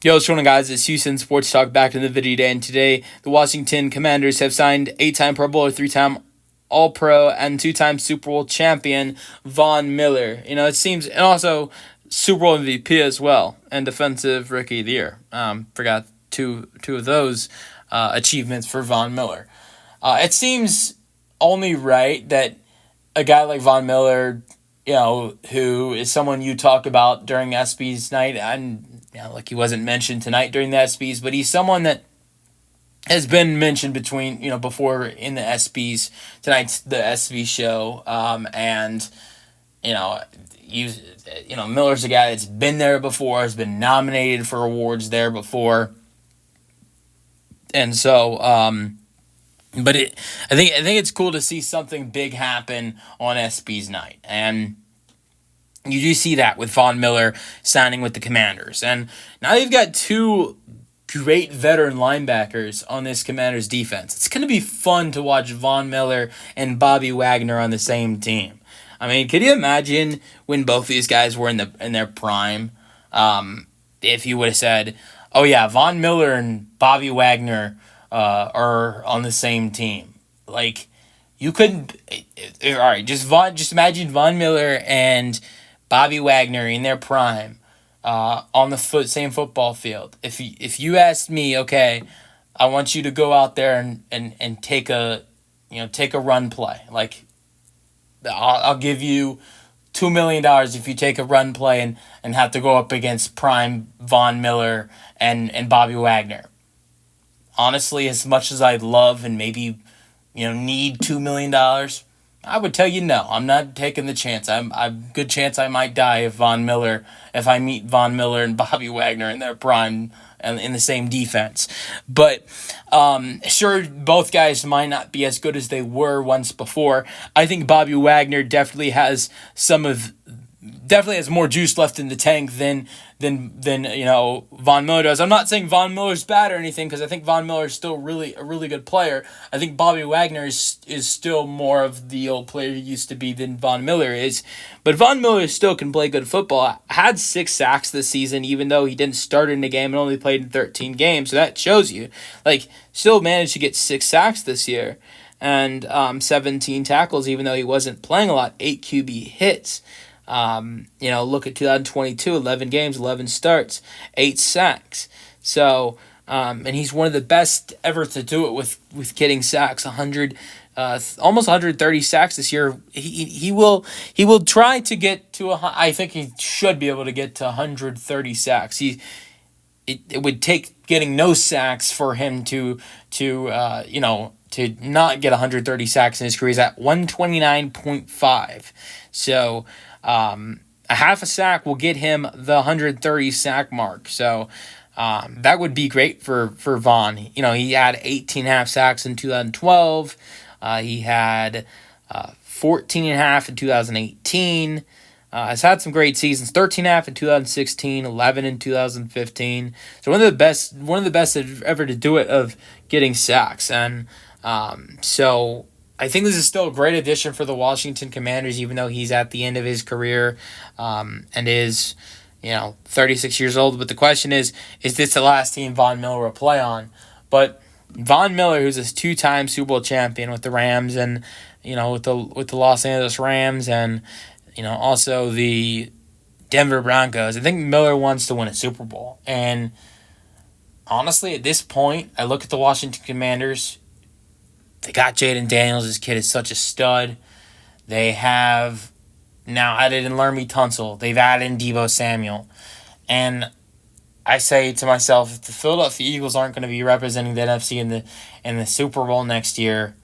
Yo, what's going on, guys? It's Houston Sports Talk back in the video today, and today the Washington Commanders have signed 8-time Pro Bowler, 3-time All-Pro, and 2-time Super Bowl champion Von Miller. It seems, and also Super Bowl MVP as well, and Defensive Rookie of the Year. Forgot two of those achievements for Von Miller. It seems only right that a guy like Von Miller, who is someone you talk about during ESPYs night, and like he wasn't mentioned tonight during the ESPYs, but he's someone that has been mentioned before in the ESPYs. Tonight's the ESPY show, and Miller's a guy that's been there before, has been nominated for awards there before, and so. But I think it's cool to see something big happen on ESPYs night, and you do see that with Von Miller signing with the Commanders. And now you've got two great veteran linebackers on this Commanders defense. It's going to be fun to watch Von Miller and Bobby Wagner on the same team. I mean, could you imagine when both these guys were in their prime? If you would have said, "Oh yeah, Von Miller and Bobby Wagner are on the same team." Like, you couldn't. All right, just imagine Von Miller and Bobby Wagner in their prime, on the same football field. If you asked me, okay, I want you to go out there and take a run play. Like, I'll give you $2 million if you take a run play and have to go up against prime Von Miller and Bobby Wagner. Honestly, as much as I'd love and maybe need $2 million, I would tell you no. I'm not taking the chance. I'm good chance I might die if I meet Von Miller and Bobby Wagner in their prime and in the same defense. But sure, both guys might not be as good as they were once before. I think Bobby Wagner definitely has more juice left in the tank than Von Miller does. I'm not saying Von Miller's bad or anything, because I think Von Miller is still a really good player. I think Bobby Wagner is still more of the old player he used to be than Von Miller is. But Von Miller still can play good football. Had 6 sacks this season, even though he didn't start in the game and only played in 13 games. So that shows you, still managed to get 6 sacks this year. And 17 tackles, even though he wasn't playing a lot. 8 QB hits. Look at 2022, 11 games, 11 starts, 8 sacks. So, and he's one of the best ever to do it with getting sacks. Almost 130 sacks this year. He will try to get to I think he should be able to get to 130 sacks. It would take getting no sacks for him to not get 130 sacks in his career. He's at 129.5. So, a half a sack will get him the 130 sack mark. So that would be great for Von. He had 18 half sacks in 2012. He had 14 and a half in 2018. Has had some great seasons. 13 and a half in 2016, 11 in 2015. So one of the best ever to do it of getting sacks. And so I think this is still a great addition for the Washington Commanders, even though he's at the end of his career and is, 36 years old. But the question is this the last team Von Miller will play on? But Von Miller, who's a 2-time Super Bowl champion with the Rams and, with the Los Angeles Rams and, also the Denver Broncos, I think Miller wants to win a Super Bowl. And honestly, at this point, I look at the Washington Commanders. They got Jaden Daniels. This kid is such a stud. They have now added in Laramie Tunsil. They've added in Deebo Samuel. And I say to myself, if the Philadelphia Eagles aren't going to be representing the NFC in the Super Bowl next year,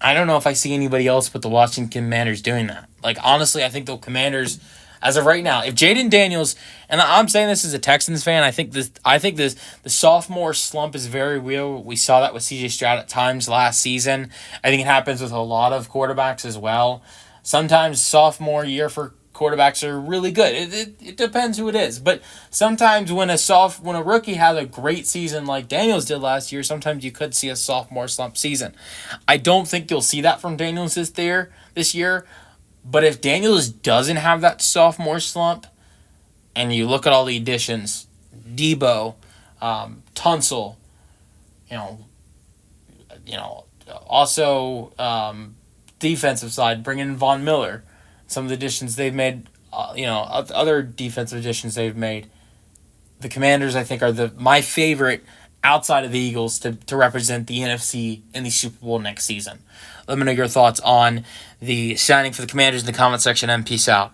I don't know if I see anybody else but the Washington Commanders doing that. Honestly, I think the Commanders, as of right now, if Jaden Daniels, and I'm saying this as a Texans fan, I think the sophomore slump is very real. We saw that with C.J. Stroud at times last season. I think it happens with a lot of quarterbacks as well. Sometimes sophomore year for quarterbacks are really good. It depends who it is, but sometimes when a rookie has a great season like Daniels did last year, sometimes you could see a sophomore slump season. I don't think you'll see that from Daniels this year. But if Daniels doesn't have that sophomore slump, and you look at all the additions, Debo, Tunsil, also defensive side, bringing in Von Miller, some of the additions they've made, other defensive additions they've made. The Commanders, I think, are my favorite outside of the Eagles to represent the NFC in the Super Bowl next season. Let me know your thoughts on the signing for the Commanders in the comment section, and peace out.